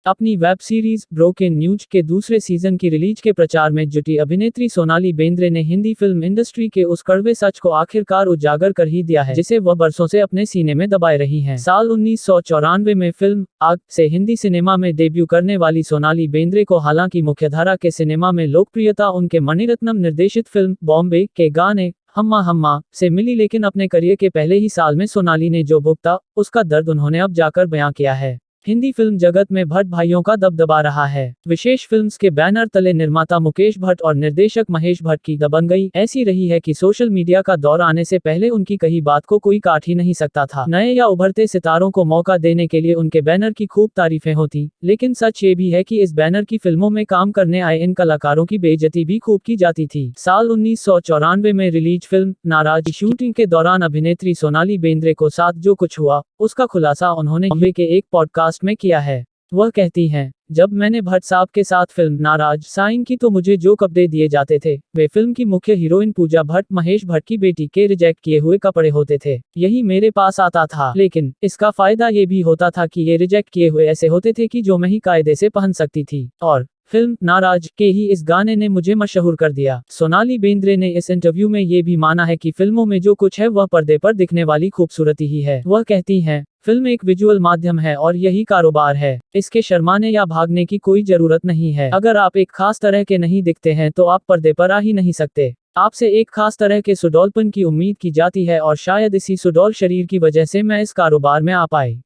अपनी web series broken news के दूसरे सीजन की रिलीज के प्रचार में जुटी अभिनेत्री सोनाली बेंद्रे ने हिंदी फिल्म इंडस्ट्री के उस कड़वे सच को आखिरकार उजागर कर ही दिया है जिसे वह बरसों से अपने सीने में दबाए रही हैं। साल 1994 में फिल्म आग से हिंदी सिनेमा में डेब्यू करने वाली सोनाली बेंद्रे को हालांकि मुख्यधारा के सिनेमा में लोकप्रियता उनके मणिरत्नम निर्देशित फिल्म बॉम्बे के गाने हम्मा हम्मा से मिली, लेकिन अपने करियर के पहले ही साल में सोनाली ने जो भुगता उसका दर्द उन्होंने अब जाकर बयां किया है। हिंदी फिल्म जगत में भट्ट भाइयों का दबदबा रहा है। विशेष फिल्म्स के बैनर तले निर्माता मुकेश भट्ट और निर्देशक महेश भट्ट की दबंगई ऐसी रही है कि सोशल मीडिया का दौर आने से पहले उनकी कही बात को कोई काट ही नहीं सकता था। नए या उभरते सितारों को मौका देने के लिए उनके बैनर की खूब तारीफें होती, लेकिन सच ये भी है कि इस बैनर की फिल्मों में काम करने आए इन कलाकारों की बेइज्जती भी खूब की जाती थी। साल 1994 में रिलीज फिल्म नाराज की शूटिंग के दौरान अभिनेत्री सोनाली बेंद्रे को साथ जो कुछ हुआ उसका खुलासा उन्होंने बॉम्बे के एक पॉडकास्ट में किया है। वह कहती हैं, जब मैंने भट्ट साहब के साथ फिल्म नाराज साइन की तो मुझे जो कपड़े दिए जाते थे वे फिल्म की मुख्य हीरोइन पूजा भट्ट महेश भट्ट की बेटी के रिजेक्ट किए हुए कपड़े होते थे। यही मेरे पास आता था, लेकिन इसका फायदा ये भी होता था कि ये रिजेक्ट किए हुए ऐसे होते थे कि जो मैं ही कायदे से पहन सकती थी और फिल्म नाराज के ही इस गाने ने मुझे मशहूर कर दिया। सोनाली बेंद्रे ने इस इंटरव्यू में ये भी माना है कि फिल्मों में जो कुछ है वह पर्दे पर दिखने वाली खूबसूरती ही है। वह कहती हैं, फिल्म एक विजुअल माध्यम है और यही कारोबार है। इसके शर्माने या भागने की कोई जरूरत नहीं है। अगर आप एक खास तरह के नहीं दिखते हैं तो आप पर्दे पर आ ही नहीं सकते। आपसे एक खास तरह के सुडौलपन की उम्मीद की जाती है और शायद इसी सुडौल शरीर की वजह से मैं इस कारोबार में आ पाई।